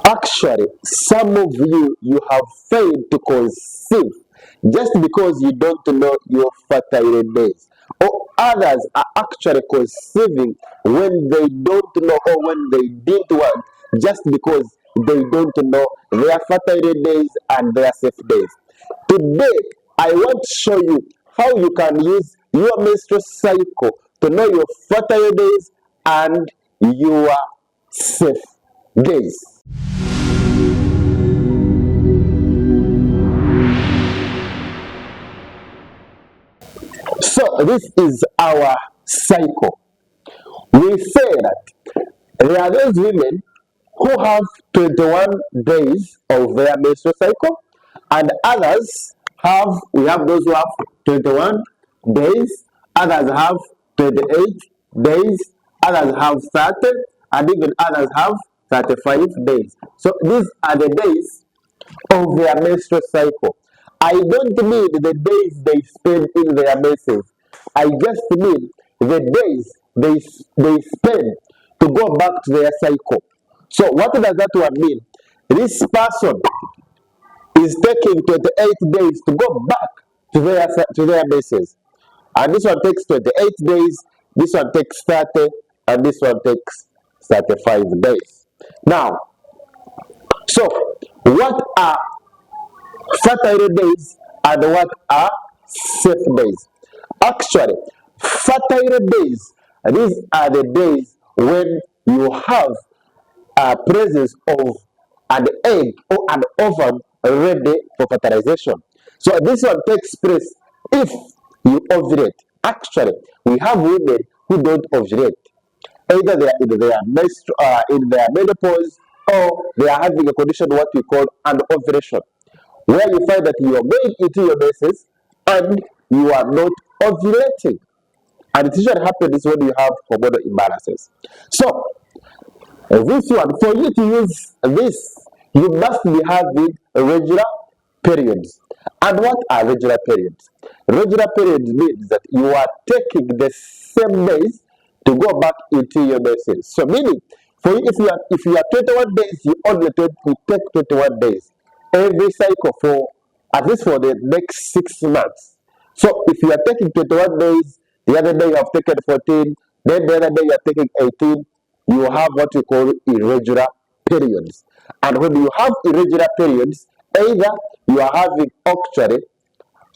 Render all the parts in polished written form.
Actually, some of you have failed to conceive just because you don't know your fertility days. Or others are actually conceiving when they don't know or when they didn't want, just because they don't know their fertility days and their safe days. Today, I want to show you how you can use your menstrual cycle to know your fertility days and your safe days. So this is our cycle. We say that there are those women who have 21 days of their menstrual cycle, and others we have those who have 21 days, others have 28 days, others have 30, and even others have 35 days. So these are the days of their menstrual cycle. I don't mean the days they spend in their menses. I just mean the days they spend to go back to their cycle. So what does that one mean? This person is taking 28 days to go back to their menses. And this one takes 28 days, this one takes 30, and this one takes 35 days. Now, so what are fertile days and what are safe days? Actually, fertile days, these are the days when you have a presence of an egg or an ovum ready for fertilization. So this one takes place if you ovulate. Actually, we have women who don't ovulate. Either they are in their menopause, or they are having a condition what we call an ovulation, where you find that you are going into your menses and you are not ovulating. And it usually happens when you have hormonal imbalances. So, this one, for you to use this, you must be having regular periods. And what are regular periods? Regular periods means that you are taking the same days to go back into your menses. So, meaning, for you, if you are 21 days, you take 21 days every cycle for at least for the next 6 months. So if you are taking 21 days, the other day you have taken 14, then the other day you are taking 18, you have what we call irregular periods. And when you have irregular periods, either you are having actually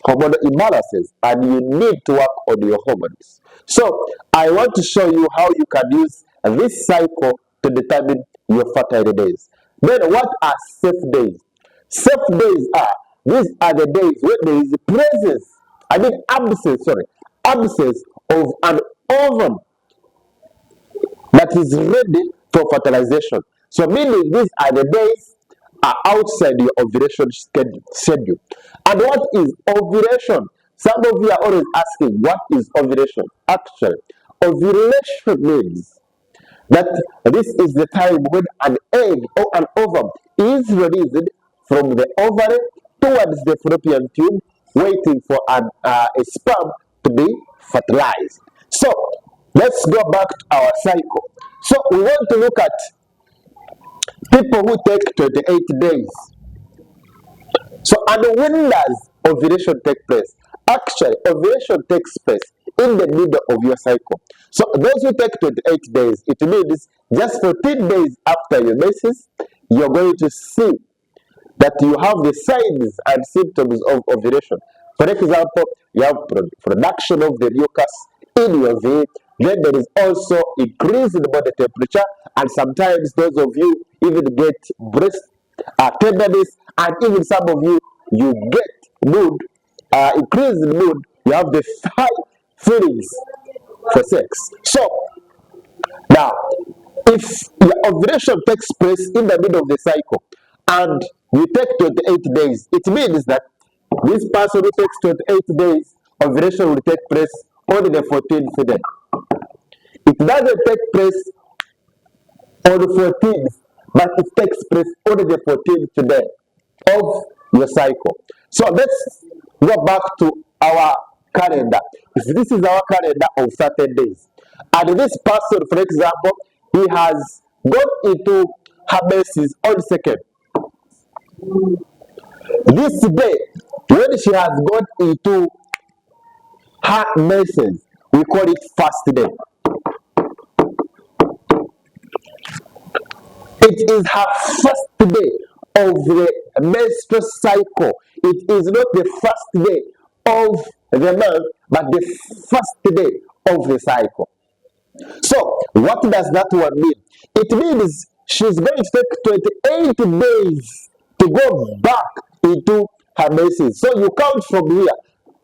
hormonal imbalances and you need to work on your hormones. So I want to show you how you can use this cycle to determine your fertility days. Then what are safe days? Safe days these are the days when there is absence of an ovum that is ready for fertilization. So meaning these are the days are outside your ovulation schedule. And what is ovulation? Some of you are always asking, what is ovulation? Actually, ovulation means that this is the time when an egg or an ovum is released from the ovary towards the fallopian tube, waiting for a sperm to be fertilized. So let's go back to our cycle. So we want to look at people who take 28 days. So, and when does ovulation take place? Actually, ovulation takes place in the middle of your cycle. So those who take 28 days, it means just 14 days after your menses, you're going to see that you have the signs and symptoms of ovulation. For example, you have production of the mucus in your vein. Then there is also increase in body temperature, and sometimes those of you even get breast tenderness, and even some of you get mood, increase in mood. You have the high feelings for sex. So now, if your ovulation takes place in the middle of the cycle and you take 28 days, it means that this person who takes 28 days, ovulation will take place on the 14th day. It doesn't take place on the 14th, but it takes place on the 14th day of your cycle. So let's go back to our calendar. If this is our calendar of certain days, and this person, for example, he has gone into her menses on second. This day, when she has got into her menses, we call it first day. It is her first day of the menstrual cycle. It is not the first day of the month, but the first day of the cycle. So, what does that one mean? It means she's going to take 28 days to go back into her menses. So, you count from here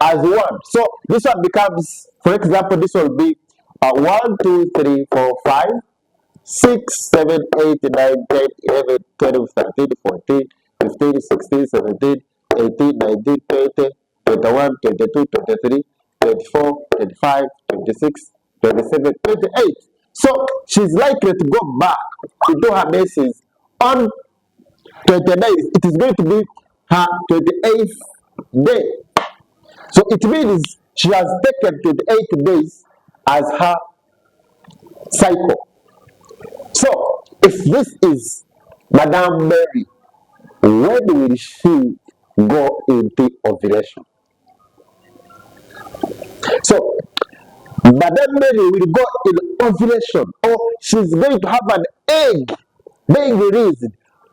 as one. So, this one becomes, for example, this will be 1, 2, 3, 4, 5, 6, 7, 8, 9, 10, 11, 12, 13, 14, 15, 16, 17, 18, 19, 20, 21, 22, 23, 24, 25, 26, 27, 28. So she's likely to go back into her menses on 29. It is going to be her 28th day. So it means she has taken 28 days as her cycle. So, if this is Madame Mary, when will she go into ovulation? So, Madame Mary will go in ovulation, or she's going to have an egg being released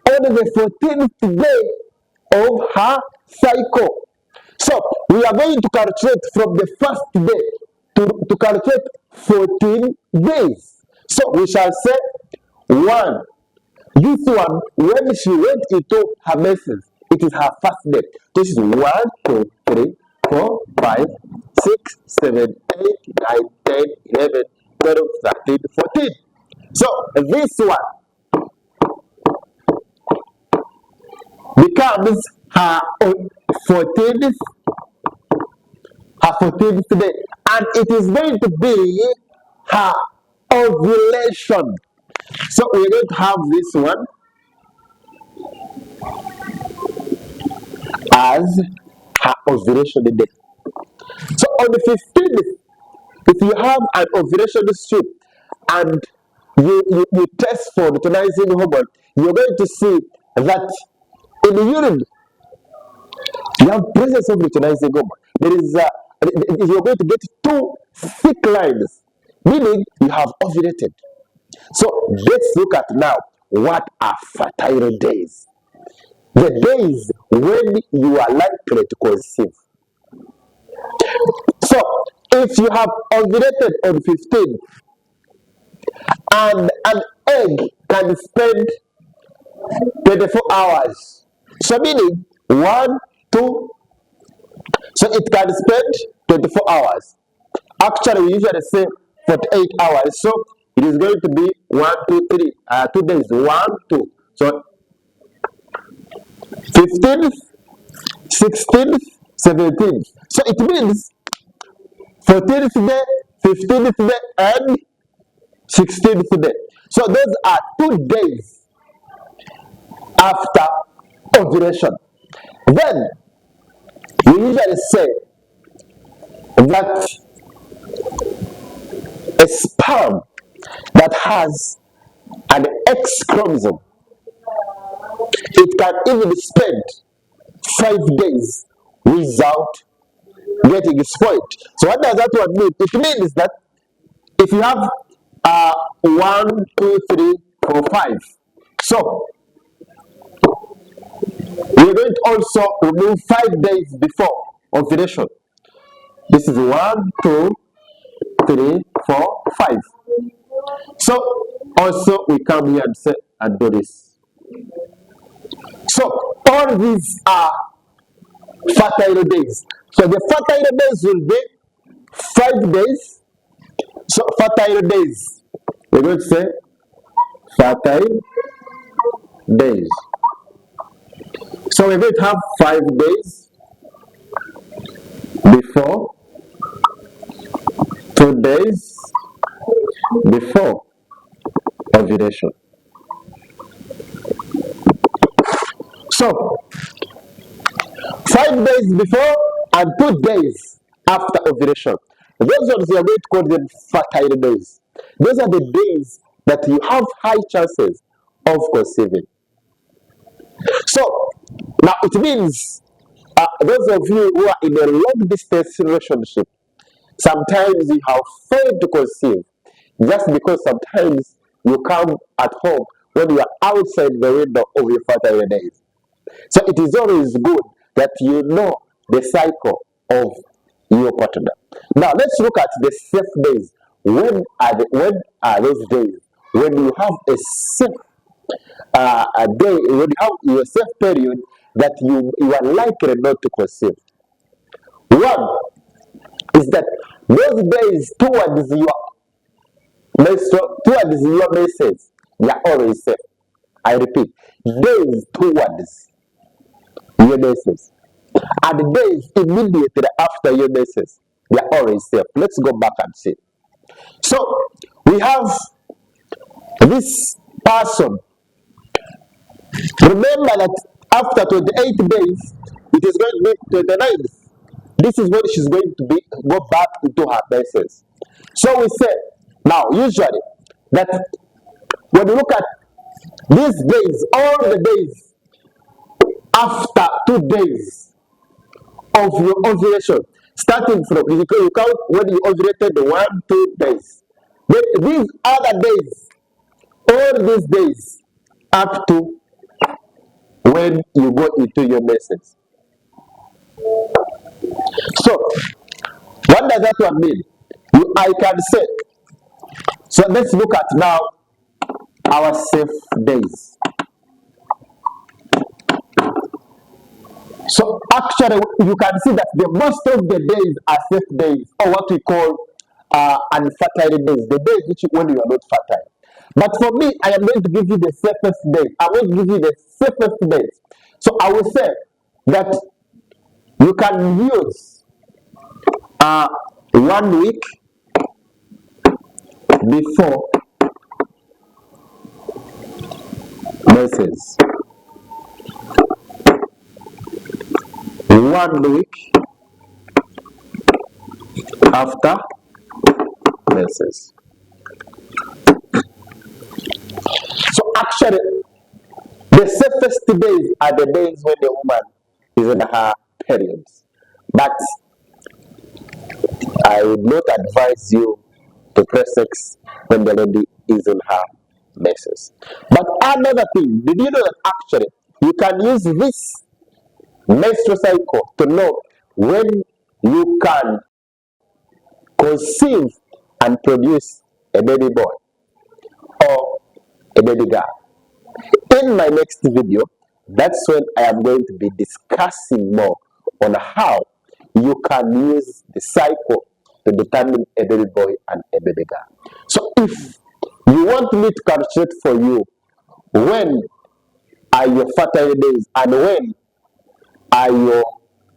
on the 14th day of her cycle. So, we are going to calculate from the first day to calculate 14 days. So, we shall say 1. This one, when she went into her menses, it is her first day. This is 1, 2, 3, 4, 5, 6, 7, 8, 9, 10, 11, 12, 13, 14. So this one becomes her 14th, day, and it is going to be her ovulation. So we're going to have this one as her ovulation day. So on the 15th, if you have an ovulation strip and you test for luteinizing hormone, you're going to see that in the urine you have presence of luteinizing hormone. You're going to get 2 thick lines, meaning you have ovulated. So let's look at now what are fertile days. The days when you are likely to conceive. So if you have ovulated on 15 and an egg can spend 24 hours. So meaning 1, 2, so it can spend 24 hours. Actually, we usually say 48 hours. So it is going to be 1, 2, 3, 2 days, 1, 2. So 15th, 16th, 17th. So it means 14th day, 15th day, and 16th day. So those are 2 days after ovulation. Then we usually say that a sperm that has an X chromosome, it can even spend 5 days without getting spoiled. So what does that one mean? It means that if you have 1, 2, 3, 4, 5, so we're going to also remove 5 days before ovulation. This is 1, 2, 3, 4, 5. So also we come here and say and do this. So all these are fertile days. So the fertile days will be 5 days. So fertile days, we're going to say fertile days. So we're going to have 5 days before, 2 days before ovulation. So 5 days before and 2 days after ovulation. Those ones we are going to call them fertile days. Those are the days that you have high chances of conceiving. So now it means those of you who are in a long distance relationship, sometimes you have failed to conceive just because sometimes you come at home when you are outside the window of your fertile days. So it is always good that you know the cycle of your partner. Now let's look at the safe days. When are those days when you have a safe a day, when you have your safe period that you are likely not to conceive? One is that those days towards your menses, they are always safe. I repeat, days towards your menses and days immediately after your menses, they are always safe. Let's go back and see. So we have this person. Remember that after 28 days, it is going to be 29th. This is when she's going to go back into her menses. So we say now usually that when you look at these days, all the days after 2 days of your ovulation, starting from you count when you ovulated 1, 2 days. Then these other days, all these days up to when you go into your menses. So what does that one mean? I can say. So let's look at now our safe days. So actually you can see that the most of the days are safe days, or what we call unfertile days, the days which when you are not fertile. But for me, I am going to give you the safest days. I'm going to give you the safest days. So I will say that you can use 1 week before menses. 1 week after menses. So actually, the safest days are the days when the woman is in her periods. But I would not advise you to press sex when the lady is in her menses. But another thing, did you know that actually you can use this menstrual cycle to know when you can conceive and produce a baby boy or a baby girl? In my next video, that's when I am going to be discussing more on how you can use the cycle to determine a baby boy and a baby girl. So if you want me to calculate for you when are your fertile days and when are your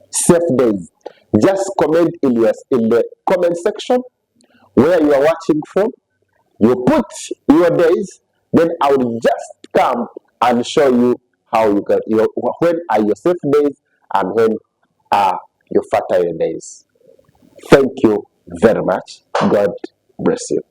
safe days, just comment in the comment section where you are watching from. You put your days, then I will just come and show you how you can when are your safe days and when are your fertile days. Thank you very much. God bless you.